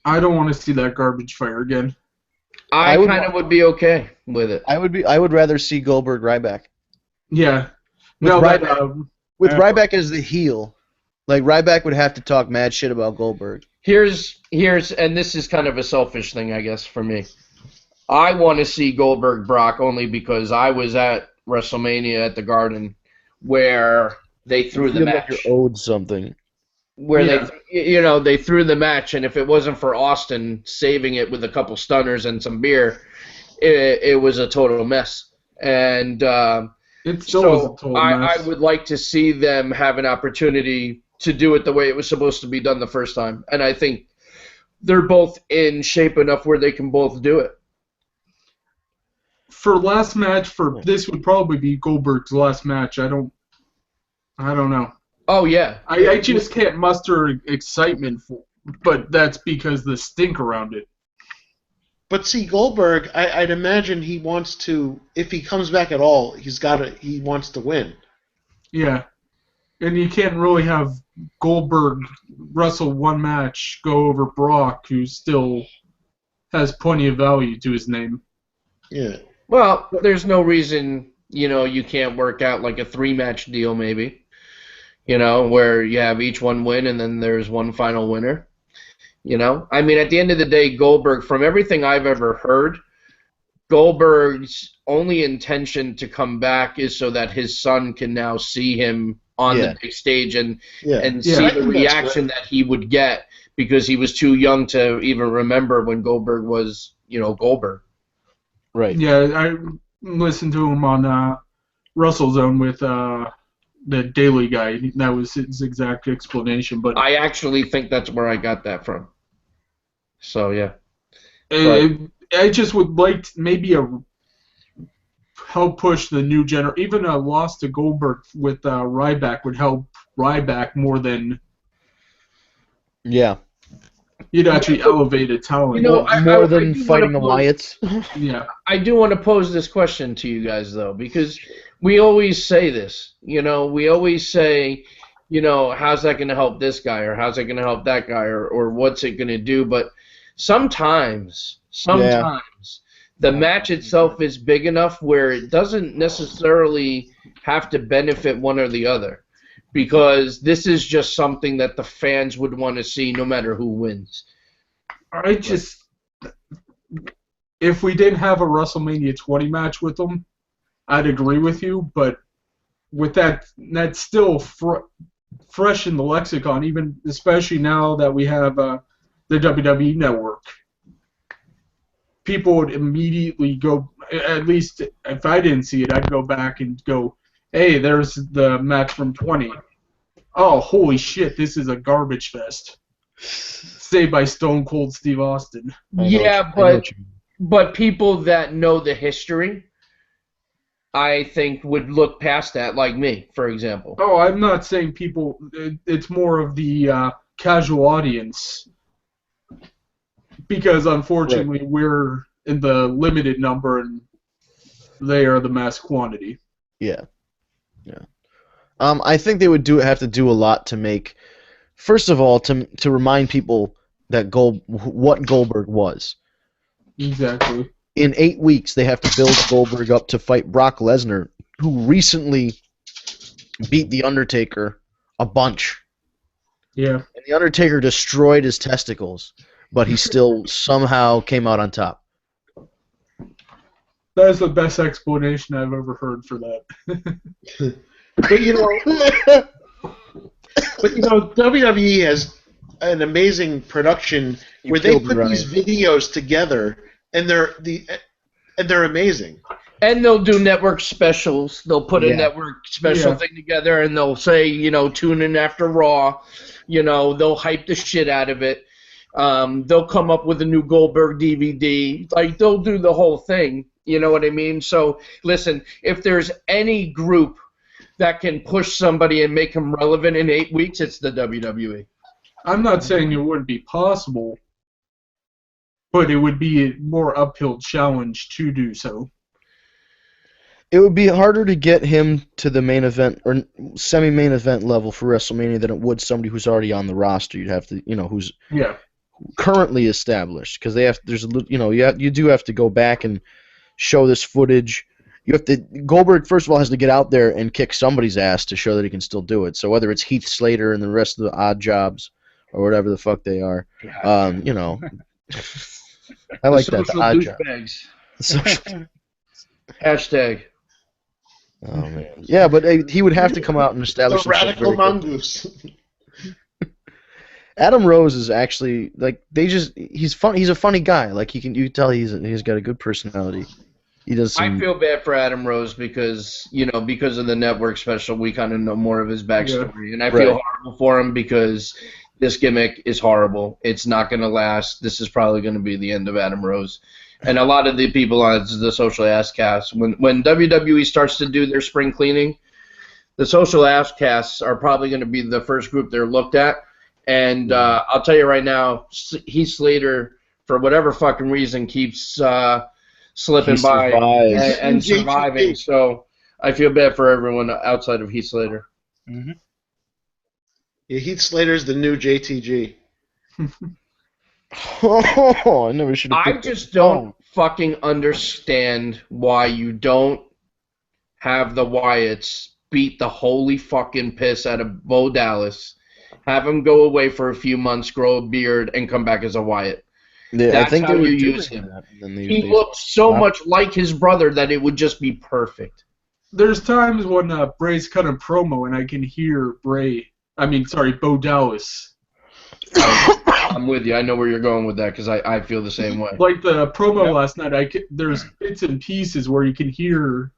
I don't want to see that garbage fire again.
I
would
kind of would be okay with it.
I would rather see Goldberg Ryback.
Yeah.
With
No, that,
Ryback, with Ryback as the heel, like Ryback would have to talk mad shit about Goldberg.
Here's and this is kind of a selfish thing, I guess, for me. I want to see Goldberg Brock only because I was at WrestleMania at the Garden where they threw the
You feel
match.
like you're owed something.
Where
Yeah.
they threw the match, and if it wasn't for Austin saving it with a couple stunners and some beer, it was a total mess. And
it still was a
so
total
I
mess.
would like to see them have an opportunity to do it the way it was supposed to be done the first time. And I think they're both in shape enough where they can both do it.
For last match, this would probably be Goldberg's last match. I don't know.
Oh, yeah.
I just can't muster excitement for, but that's because the stink around it.
But see, Goldberg, I'd imagine he wants to, if he comes back at all, he wants to win.
Yeah. And you can't really have Goldberg wrestle one match, go over Brock, who still has plenty of value to his name.
Yeah.
Well, there's no reason, you can't work out like a 3-match deal maybe, where you have each one win and then there's one final winner. I mean, at the end of the day, Goldberg, from everything I've ever heard, Goldberg's only intention to come back is so that his son can now see him on the big stage and see
I
the
think that's
reaction that he would get because he was too young to even remember when Goldberg was, Goldberg.
Right.
Yeah, I listened to him on WrestleZone with the Daily guy. That was his exact explanation. But
I actually think that's where I got that from. So yeah.
I just would like maybe help push the new even a loss to Goldberg with Ryback would help Ryback more than you'd actually elevate a talent.
More than fighting the Wyatts.
Yeah.
I do want to pose this question to you guys though, because we always say this. We always say, how's that going to help this guy, or how's that going to help that guy, or what's it going to do? But sometimes the match itself is big enough where it doesn't necessarily have to benefit one or the other, because this is just something that the fans would want to see no matter who wins.
If we didn't have a WrestleMania 20 match with them, I'd agree with you, but with that's still fresh in the lexicon, even especially now that we have the WWE Network. People would immediately go, at least if I didn't see it, I'd go back and go, hey, there's the match from 20. Oh, holy shit, this is a garbage fest. Saved by Stone Cold Steve Austin.
Yeah, but people that know the history, I think, would look past that, like me, for example.
Oh, I'm not saying people, it's more of the casual audience. Because, unfortunately, we're in the limited number and they are the mass quantity.
Yeah. I think they would have to do a lot to make, first of all, to remind people that what Goldberg was.
Exactly.
In 8 weeks, they have to build Goldberg up to fight Brock Lesnar, who recently beat The Undertaker a bunch.
Yeah.
And The Undertaker destroyed his testicles, but he still somehow came out on top.
That is the best explanation I've ever heard for that.
But WWE has an amazing production where they put these videos together, and they're amazing.
And they'll do network specials. They'll put a network special thing together, and they'll say, tune in after Raw. They'll hype the shit out of it. They'll come up with a new Goldberg DVD. Like, they'll do the whole thing. You know what I mean? So, listen, if there's any group that can push somebody and make them relevant in 8 weeks, it's the WWE.
I'm not saying it wouldn't be possible, but it would be a more uphill challenge to do so.
It would be harder to get him to the main event or semi-main event level for WrestleMania than it would somebody who's already on the roster. You'd have to, who's currently established, because you do have to go back and show this footage. Goldberg, first of all, has to get out there and kick somebody's ass to show that he can still do it. So whether it's Heath Slater and the rest of the odd jobs or whatever the fuck they are, I like that, the odd jobs.
Hashtag.
Oh man, yeah, but he would have to come out and establish
the radical mongoose.
Adam Rose is actually he's fun. He's a funny guy. Like you can tell he's got a good personality. He does.
I feel bad for Adam Rose because of the network special, we kind of know more of his backstory, and I feel horrible for him because this gimmick is horrible. It's not going to last. This is probably going to be the end of Adam Rose. And a lot of the people on the Social Outcasts, when WWE starts to do their spring cleaning, the Social Outcasts are probably going to be the first group they're looked at. And I'll tell you right now, Heath Slater, for whatever fucking reason, keeps slipping by and surviving. So I feel bad for everyone outside of Heath Slater.
Mm-hmm.
Yeah, Heath Slater's the new JTG.
I never should have.
I just don't fucking understand why you don't have the Wyatts beat the holy fucking piss out of Bo Dallas, have him go away for a few months, grow a beard, and come back as a Wyatt.
Yeah,
That's
I think
how
they
you
would
use him. He looks so much like his brother that it would just be perfect.
There's times when Bray's cut a promo and I can hear Bo Dallas.
I'm with you. I know where you're going with that because I feel the same way.
Like the promo last night, there's bits and pieces where you can hear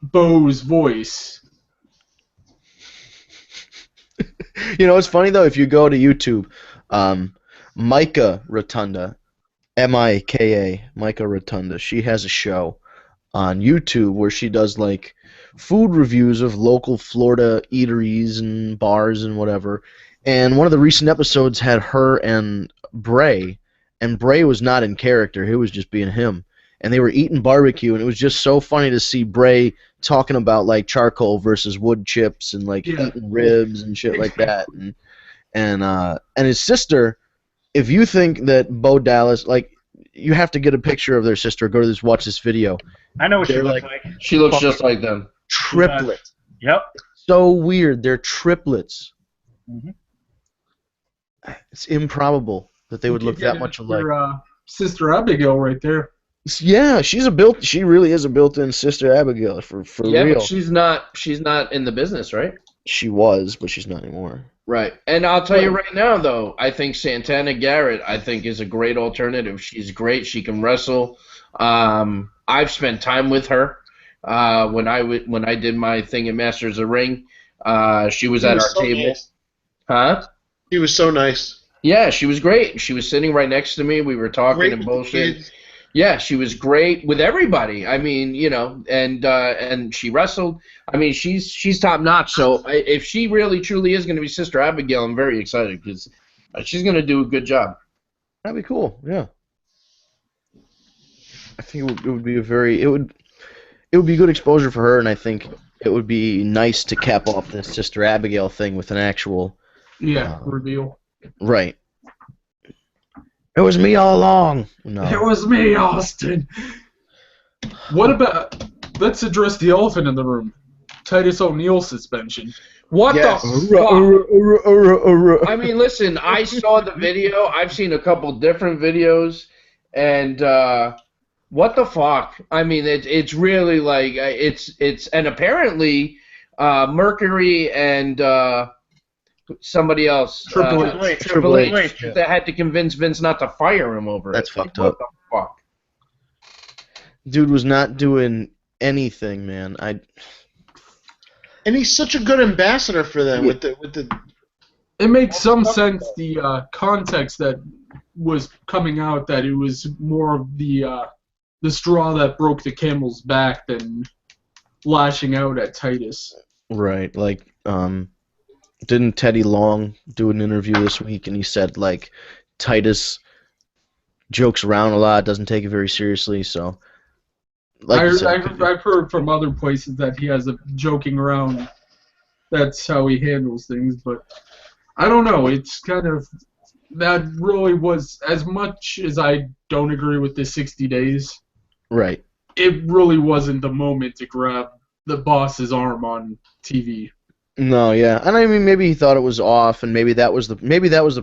Bo's voice.
It's funny though. If you go to YouTube, Micah Rotunda, Mika, Micah Rotunda. She has a show on YouTube where she does like food reviews of local Florida eateries and bars and whatever. And one of the recent episodes had her and Bray was not in character. He was just being him. And they were eating barbecue, and it was just so funny to see Bray talking about like charcoal versus wood chips and like eating ribs and shit like that. And his sister, if you think that Bo Dallas, like, you have to get a picture of their sister. Go to this, watch this video.
I know what she looks like.
She looks just like them.
Triplets.
Yep.
So weird. They're triplets.
Mm-hmm.
It's improbable that they would look that much alike.
Your sister Abigail right there.
Yeah, she really is a built-in Sister Abigail for
yeah,
real.
But she's not in the business, right?
She was, but she's not anymore.
Right. And I'll tell you right now, though, I think Santana Garrett, is a great alternative. She's great. She can wrestle. I've spent time with her when I did my thing at Masters of Ring. She was at our table.
Nice.
Huh?
She was so nice.
Yeah, she was great. She was sitting right next to me. We were talking and bullshit. Yeah, she was great with everybody. I mean, and she wrestled. I mean, she's top notch. So if she really truly is going to be Sister Abigail, I'm very excited because she's going to do a good job.
That'd be cool. Yeah. I think it would be it would be good exposure for her, and I think it would be nice to cap off this Sister Abigail thing with an actual
reveal.
Right. It was me all along. No.
It was me, Austin. What about... Let's address the elephant in the room. Titus O'Neil suspension.
What the fuck? I mean, listen, I saw the video. I've seen a couple different videos. And what the fuck? I mean, it's really like... It's and apparently Mercury and... somebody else, Triple H, that had to convince Vince not to fire him over it.
That's fucked up.
What the fuck?
Dude was not doing anything, man.
And he's such a good ambassador for them with the.
It makes some sense, the context that was coming out, that it was more of the straw that broke the camel's back than lashing out at Titus.
Right, like didn't Teddy Long do an interview this week, and he said, like, Titus jokes around a lot, doesn't take it very seriously, so... Like
I've heard from other places that he has a joking around, that's how he handles things, but I don't know, it's kind of... That really was, as much as I don't agree with the 60 days,
right,
it really wasn't the moment to grab the boss's arm on TV.
No, yeah, and I mean maybe he thought it was off, and maybe that was the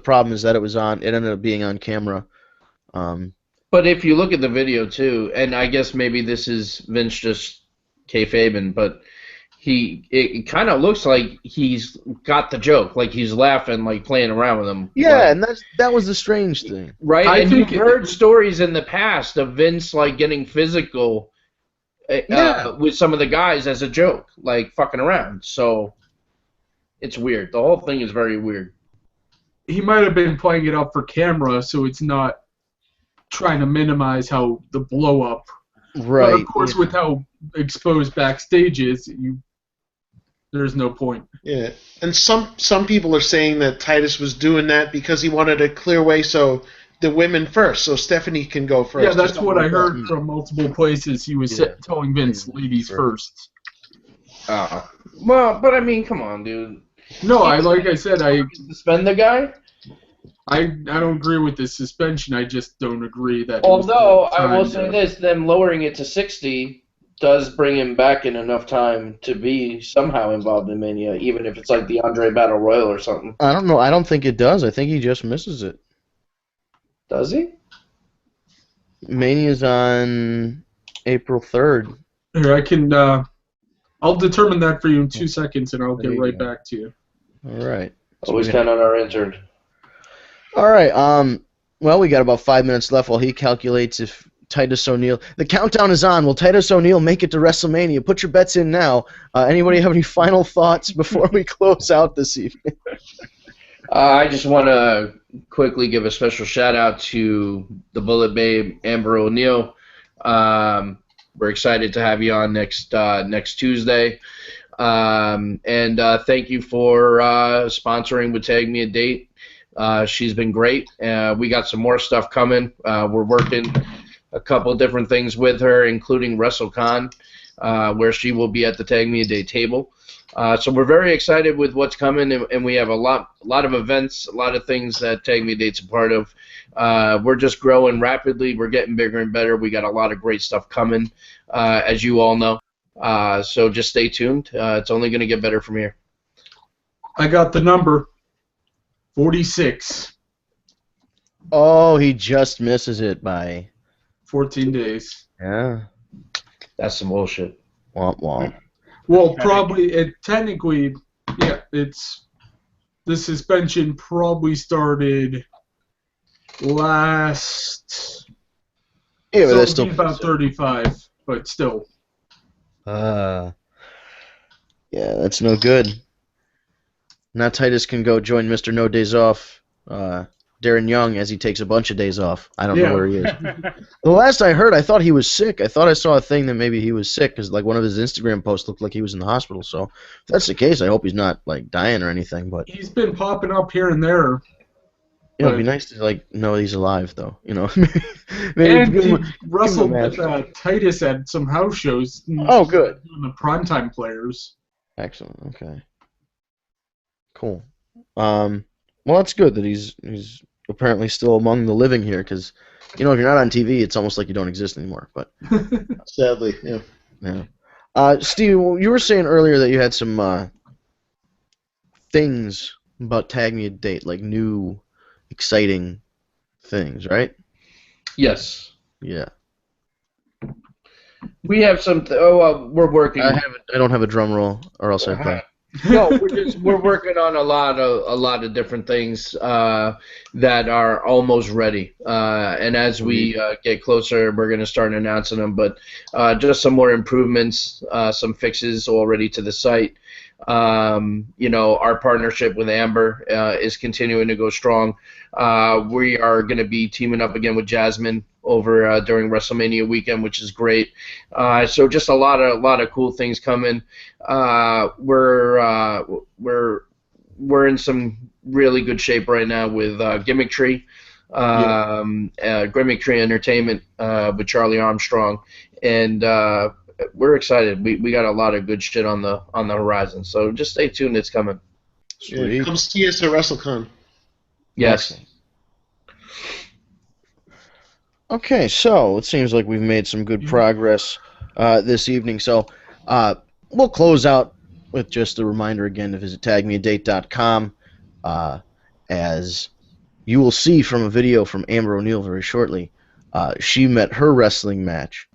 problem, is that it was on. It ended up being on camera.
But if you look at the video too, and I guess maybe this is Vince just kayfabing, but it kind of looks like he's got the joke, like he's laughing, like playing around with him.
Yeah,
like,
and that was the strange thing,
right? And you've heard stories in the past of Vince like getting physical with some of the guys as a joke, like fucking around. So. It's weird. The whole thing is very weird.
He might have been playing it up for camera, so it's not trying to minimize how the blow up.
Right.
But of course, with how exposed backstage is, there's no point.
Yeah, and some people are saying that Titus was doing that because he wanted to clear way so the women first, so Stephanie can go first.
Yeah, that's what I heard from multiple places. He was telling Vince, ladies first.
Well, but I mean, come on, dude.
No, like I said, I
suspend the guy.
I don't agree with the suspension. I just don't agree that.
Although I will say this, them lowering it to 60 does bring him back in enough time to be somehow involved in Mania, even if it's like the Andre Battle Royal or something.
I don't know. I don't think it does. I think he just misses it.
Does he?
Mania's on April 3rd.
Here, I can. I'll determine that for you in 2 seconds, and I'll get right back to you.
All right.
Always count on our intern.
All right. Well, we got about 5 minutes left while he calculates if Titus O'Neil... The countdown is on. Will Titus O'Neil make it to WrestleMania? Put your bets in now. Anybody have any final thoughts before we close out this evening?
I just want to quickly give a special shout out to the Bullet Babe, Amber O'Neal. We're excited to have you on next Tuesday. And thank you for sponsoring with Tag Me a Date. She's been great. We got some more stuff coming. We're working a couple different things with her, including WrestleCon, where she will be at the Tag Me a Date table. So we're very excited with what's coming, and we have a lot of events, a lot of things that Tag Me a Date's a part of. We're just growing rapidly. We're getting bigger and better. We got a lot of great stuff coming, as you all know. So just stay tuned. It's only going to get better from here.
I got the number 46.
Oh, he just misses it by
14 days.
Yeah.
That's some bullshit.
Womp womp.
Well, probably technically, yeah. The suspension probably started last.
Yeah, but
so
that's still
about 35, but still.
Yeah, that's no good. Now Titus can go join Mr. No Days Off, Darren Young, as he takes a bunch of days off. I don't know where he is. The last I heard, I thought he was sick. I thought I saw a thing that maybe he was sick, because like one of his Instagram posts looked like he was in the hospital. So if that's the case, I hope he's not like dying or anything. But
he's been popping up here and there.
Yeah, it'd be nice to like know he's alive, though. You know,
and he wrestled with Titus at some house shows.
Oh, good.
The primetime players.
Excellent. Okay. Cool. Well, that's good that he's apparently still among the living here, because you know if you're not on TV, it's almost like you don't exist anymore. But
sadly, yeah.
Yeah. Steve, you were saying earlier that you had some things about Tag Me a Date, like new, exciting things, right?
Yes.
Yeah.
We have some. We're working.
I don't have a drum roll, or else I'd play.
No, we're working on a lot of different things that are almost ready. And as we get closer, we're going to start announcing them. But just some more improvements, some fixes already to the site. You know, our partnership with Amber is continuing to go strong. We are going to be teaming up again with Jasmine over during WrestleMania weekend, which is great. So just a lot of cool things coming. We're in some really good shape right now with Gimmick Tree, Gimmick Tree Entertainment with Charlie Armstrong, and we're excited. We got a lot of good shit on the horizon. So just stay tuned. It's coming.
Yeah, come see us at WrestleCon.
Yes.
Okay, so it seems like we've made some good progress this evening. So we'll close out with just a reminder again to visit tagmeadate.com. As you will see from a video from Amber O'Neal very shortly, she met her wrestling match,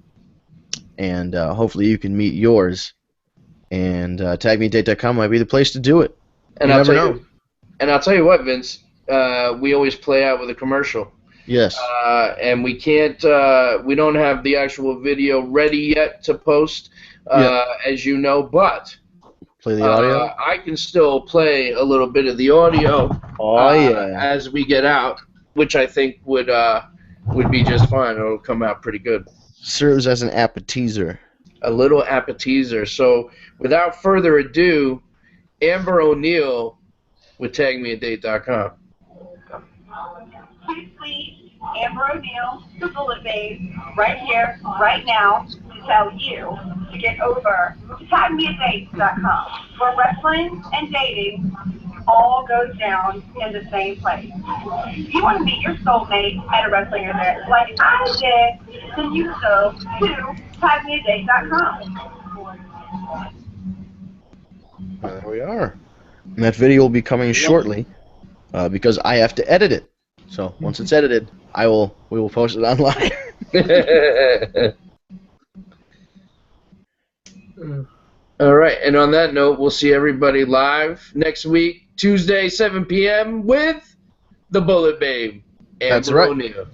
and hopefully you can meet yours. And tagmeadate.com might be the place to do it.
And I'll tell you what, Vince, we always play out with a commercial.
Yes.
And we can't. We don't have the actual video ready yet to post, as you know. But
play the audio.
I can still play a little bit of the audio. As we get out, which I think would be just fine. It'll come out pretty good.
Serves as an appetizer.
A little appetizer. So without further ado, Amber O'Neal with TagMeADate.com.
Please, Amber O'Neal, the Bullet Babe, right here, right now, to tell you to get over to TagMeADate.com, where wrestling and dating all goes down in the same place. If you want to meet your soulmate at a wrestling event like I did, then you go to TagMeADate.com.
There we are. And that video will be coming shortly because I have to edit it. So once it's edited, we will post it online.
All right, and on that note, we'll see everybody live next week, Tuesday, 7 p.m. with the Bullet Babe, Amber
That's right.
O'Neal.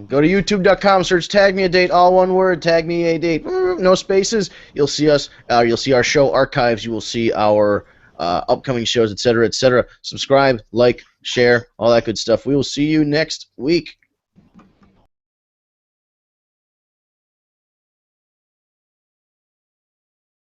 Go to youtube.com, search Tag Me a Date, all one word, Tag Me a Date, no spaces. You'll see us. You'll see our show archives. You will see our upcoming shows, etc., etc. Subscribe, like, share, all that good stuff. We will see you next week.